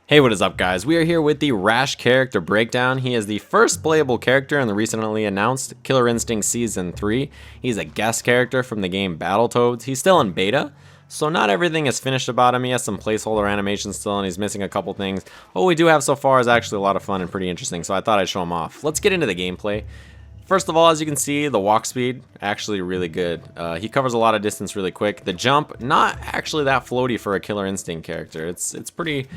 Hey, what is up, guys? We are here with the Rash character breakdown. He is the first playable character in the recently announced Killer Instinct Season 3. He's a guest character from the game Battletoads. He's still in beta, so not everything is finished about him. He has some placeholder animations still, and he's missing a couple things. What we do have so far is actually a lot of fun and pretty interesting, so I thought I'd show him off. Let's get into the gameplay. First of all, as you can see, the walk speed, actually really good. He covers a lot of distance really quick. The jump, not actually that floaty for a Killer Instinct character. It's pretty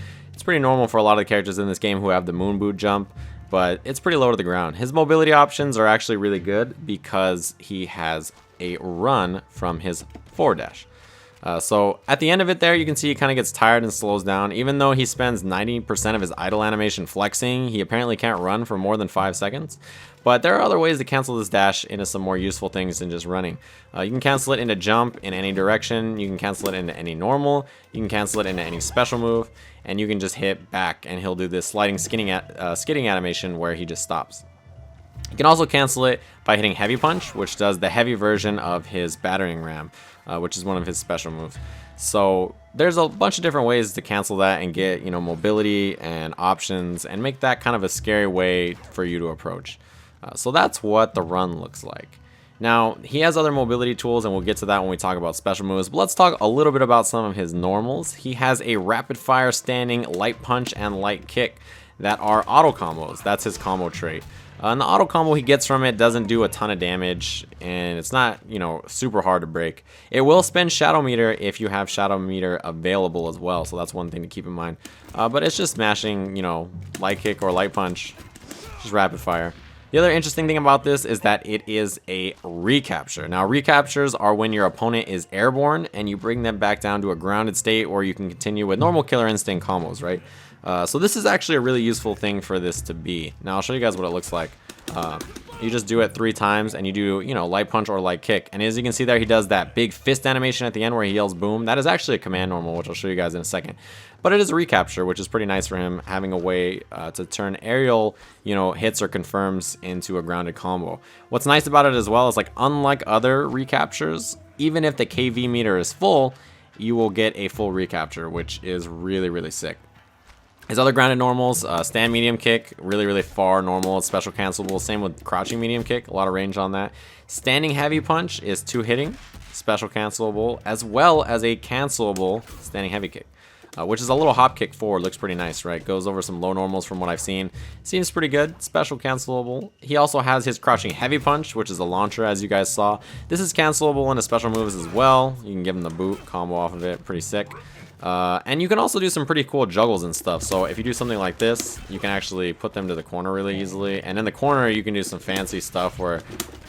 normal for a lot of the characters in this game who have the moon boot jump, but it's pretty low to the ground. His mobility options are actually really good because he has a run from his forward dash. So at the end of it there, you can see he kind of gets tired and slows down. Even though he spends 90% of his idle animation flexing, he apparently can't run for more than 5 seconds. But there are other ways to cancel this dash into some more useful things than just running. You can cancel it into jump in any direction. You can cancel it into any normal. You can cancel it into any special move. And you can just hit back and he'll do this sliding skidding animation where he just stops. You can also cancel it by hitting heavy punch, which does the heavy version of his battering ram, which is one of his special moves. So there's a bunch of different ways to cancel that and get, mobility and options and make that kind of a scary way for you to approach. So that's what the run looks like. Now, he has other mobility tools, and we'll get to that when we talk about special moves, but let's talk a little bit about some of his normals. He has a rapid fire standing light punch and light kick that are auto combos. That's his combo trait. And the auto combo he gets from it doesn't do a ton of damage, and it's not, super hard to break. It will spend Shadow Meter if you have Shadow Meter available as well, so that's one thing to keep in mind. But it's just smashing, light kick or light punch, just rapid fire. The other interesting thing about this is that it is a recapture. Now, recaptures are when your opponent is airborne and you bring them back down to a grounded state, or you can continue with normal Killer Instinct combos, right? So this is actually a really useful thing for this to be. Now, I'll show you guys what it looks like. You just do it 3 times and you do, light punch or light kick. And as you can see there, he does that big fist animation at the end where he yells boom. That is actually a command normal, which I'll show you guys in a second. But it is a recapture, which is pretty nice for him, having a way to turn aerial, hits or confirms into a grounded combo. What's nice about it as well is, like, unlike other recaptures, even if the KV meter is full, you will get a full recapture, which is really, really sick. His other grounded normals, stand medium kick, really far normal, special cancelable. Same with crouching medium kick, a lot of range on that. Standing heavy punch is 2 hitting, special cancelable, as well as a cancelable standing heavy kick. Which is a little hop kick forward, looks pretty nice, right? Goes over some low normals from what I've seen. Seems pretty good, special cancelable. He also has his crouching heavy punch, which is a launcher, as you guys saw. This is cancelable into special moves as well. You can give him the boot combo off of it, pretty sick. And you can also do some pretty cool juggles and stuff. So if you do something like this, you can actually put them to the corner really easily. And in the corner, you can do some fancy stuff where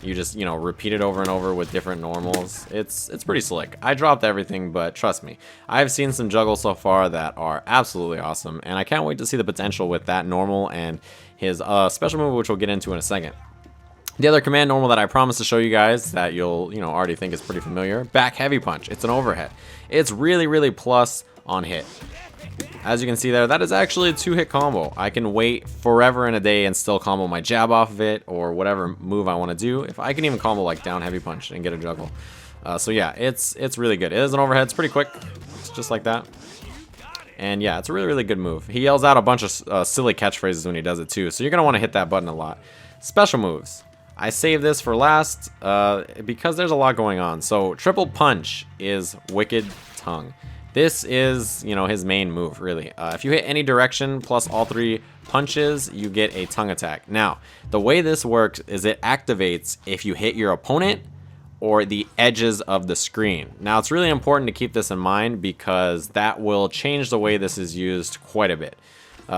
you just, repeat it over and over with different normals. It's pretty slick. I dropped everything, but trust me, I've seen some juggles so far that are absolutely awesome. And I can't wait to see the potential with that normal and his special move, which we'll get into in a second. The other command normal that I promised to show you guys that you'll, already think is pretty familiar, back heavy punch. It's an overhead. It's really plus on hit. As you can see there, that is actually a 2-hit combo. I can wait forever and a day and still combo my jab off of it or whatever move I want to do. If I can even combo like down heavy punch and get a juggle. So yeah, it's really good. It is an overhead. It's pretty quick. It's just like that. And yeah, it's a really good move. He yells out a bunch of silly catchphrases when he does it too. So you're going to want to hit that button a lot. Special moves. I saved this for last because there's a lot going on. So triple punch is Wicked Tongue. This is, his main move, really. If you hit any direction plus all 3 punches, you get a tongue attack. Now, the way this works is it activates if you hit your opponent or the edges of the screen. Now, it's really important to keep this in mind because that will change the way this is used quite a bit.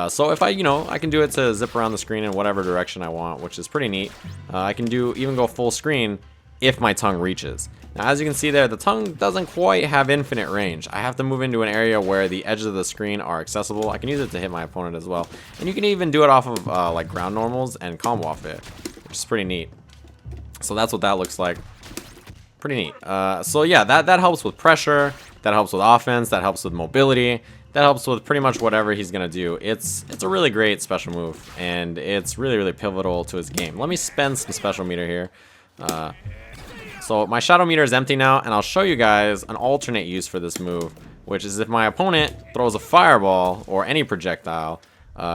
So if I can do it to zip around the screen in whatever direction I want, which is pretty neat. I can even go full screen if my tongue reaches. Now, as you can see there, the tongue doesn't quite have infinite range. I have to move into an area where the edges of the screen are accessible. I can use it to hit my opponent as well. And you can even do it off of like ground normals and combo off it, which is pretty neat. So that's what that looks like. Pretty neat. So yeah, that helps with pressure. That helps with offense. That helps with mobility. That helps with pretty much whatever he's going to do. It's a really great special move, and it's really pivotal to his game. Let me spend some special meter here. So my shadow meter is empty now, and I'll show you guys an alternate use for this move which is if my opponent throws a fireball or any projectile,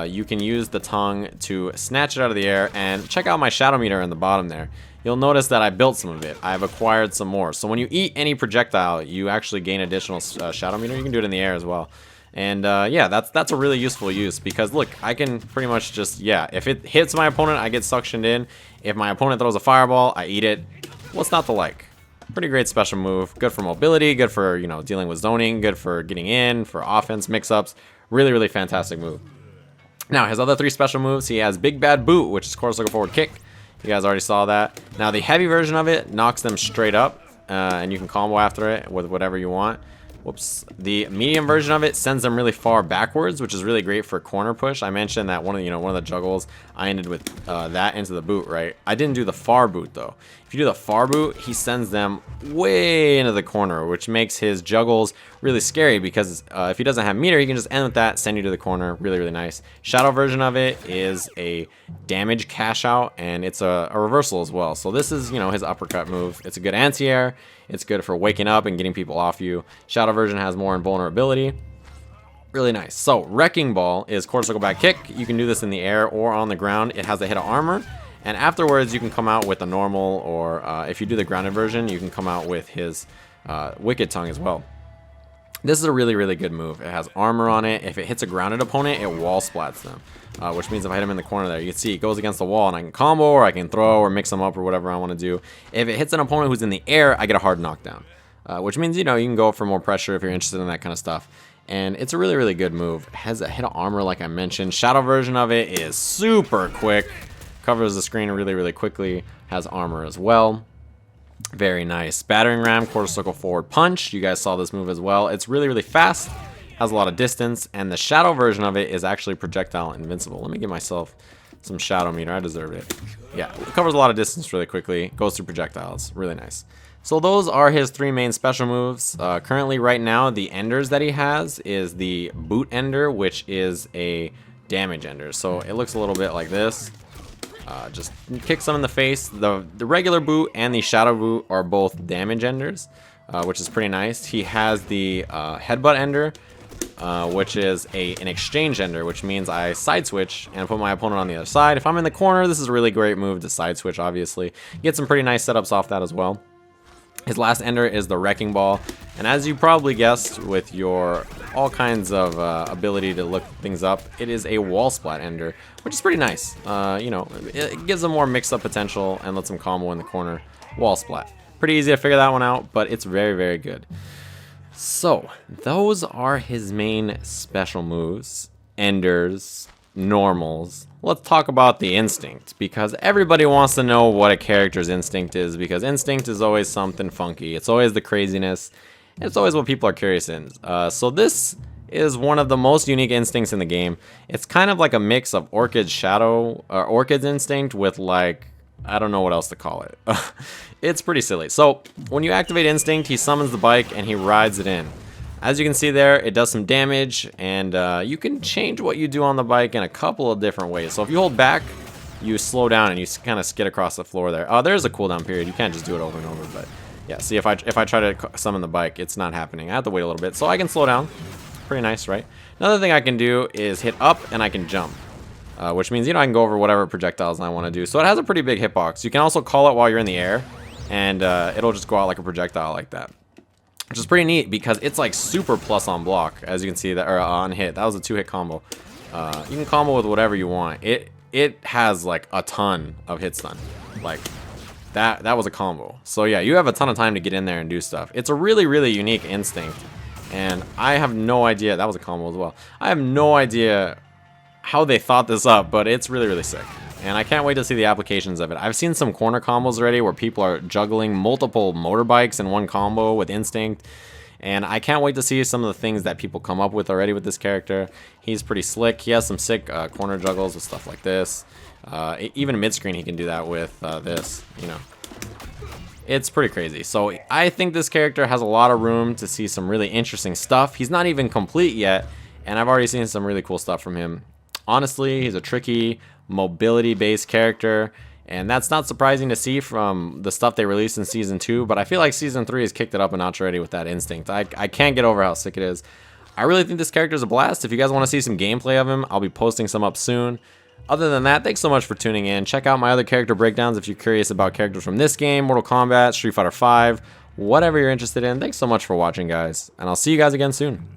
you can use the tongue to snatch it out of the air. And check out my shadow meter in the bottom there. You'll notice that I built some of it. I've acquired some more. So when you eat any projectile, you actually gain additional shadow meter. You can do it in the air as well. And yeah, that's a really useful use, because look, I can pretty much just, yeah, if it hits my opponent, I get suctioned in. If my opponent throws a fireball, I eat it. What's not to like? Pretty great special move. Good for mobility, good for, you know, dealing with zoning, good for getting in, for offense mix-ups. Really, really fantastic move. Now, his other 3 special moves, he has Big Bad Boot, which is course circle forward kick. You guys already saw that. Now, the heavy version of it knocks them straight up, and you can combo after it with whatever you want. Whoops. The medium version of it sends them really far backwards, which is really great for corner push. I mentioned that one of the juggles, I ended with that into the boot, right? I didn't do the far boot though. If you do the far boot, he sends them way into the corner, which makes his juggles really scary, because if he doesn't have meter, he can just end with that, send you to the corner. Really, really nice. Shadow version of it is a damage cash out, and it's a reversal as well. So this is, you know, his uppercut move. It's a good anti-air. It's good for waking up and getting people off you. Shadow version has more invulnerability. Really nice. So Wrecking Ball is quarter circle back kick. You can do this in the air or on the ground. It has a hit of armor. And afterwards, you can come out with a normal, or if you do the grounded version, you can come out with his Wicked Tongue as well. This is a really, really good move. It has armor on it. If it hits a grounded opponent, it wall splats them. Which means if I hit him in the corner there, you can see it goes against the wall, and I can combo, or I can throw, or mix them up, or whatever I want to do. If it hits an opponent who's in the air, I get a hard knockdown. Which means, you know, you can go for more pressure if you're interested in that kind of stuff. And it's a really, really good move. It has a hit of armor like I mentioned. Shadow version of it is super quick. Covers the screen really, really quickly. Has armor as well. Very nice. Battering Ram, quarter circle forward punch. You guys saw this move as well. It's really, really fast. Has a lot of distance. And the shadow version of it is actually projectile invincible. Let me give myself some shadow meter. I deserve it. Yeah, it covers a lot of distance really quickly. Goes through projectiles. Really nice. So those are his 3 main special moves. Currently, right now, the enders that he has is the Boot Ender, which is a damage ender. So it looks a little bit like this. Just kicks them in the face. The regular boot and the shadow boot are both damage enders, which is pretty nice. He has the headbutt ender, which is an exchange ender, which means I side switch and put my opponent on the other side. If I'm in the corner, this is a really great move to side switch, obviously. Get some pretty nice setups off that as well. His last ender is the Wrecking Ball, and as you probably guessed with your all kinds of ability to look things up, it is a wall splat ender, which is pretty nice. You know, it gives them more mix-up potential and lets them combo in the corner. Wall splat. Pretty easy to figure that one out, but it's very, very good. So, those are his main special moves. Enders, normals. Let's talk about the instinct, because everybody wants to know what a character's instinct is, because instinct is always something funky. It's always the craziness. It's always what people are curious in. So this is one of the most unique instincts in the game. It's kind of like a mix of Orchid's Shadow, Orchid's instinct with, like, I don't know what else to call it. It's pretty silly. So when you activate instinct, he summons the bike and he rides it in. As you can see there, it does some damage, and you can change what you do on the bike in a couple of different ways. So if you hold back, you slow down and you kind of skid across the floor there. There's a cooldown period. You can't just do it over and over, but yeah, see, if I try to summon the bike, it's not happening. I have to wait a little bit, so I can slow down. Pretty nice, right? Another thing I can do is hit up and I can jump, which means, you know, I can go over whatever projectiles I want to do. So it has a pretty big hitbox. You can also call it while you're in the air, and it'll just go out like a projectile like that. Which is pretty neat because it's like super plus on block, as you can see, that, or on hit. That was a 2-hit combo. You can combo with whatever you want. It has like a ton of hit stun. Like that was a combo. So yeah, you have a ton of time to get in there and do stuff. It's a really, really unique instinct, and I have no idea. That was a combo as well. I have no idea how they thought this up, but it's really, really sick. And I can't wait to see the applications of it. I've seen some corner combos already where people are juggling multiple motorbikes in one combo with instinct. And I can't wait to see some of the things that people come up with already with this character. He's pretty slick. He has some sick corner juggles with stuff like this. Even mid-screen he can do that with this, you know. It's pretty crazy. So I think this character has a lot of room to see some really interesting stuff. He's not even complete yet, and I've already seen some really cool stuff from him. Honestly, he's a tricky, mobility-based character. And that's not surprising to see from the stuff they released in Season 2, but I feel like Season 3 has kicked it up a notch already with that Instinct. I can't get over how sick it is. I really think this character is a blast. If you guys want to see some gameplay of him, I'll be posting some up soon. Other than that, thanks so much for tuning in. Check out my other character breakdowns if you're curious about characters from this game, Mortal Kombat, Street Fighter V, whatever you're interested in. Thanks so much for watching, guys, and I'll see you guys again soon.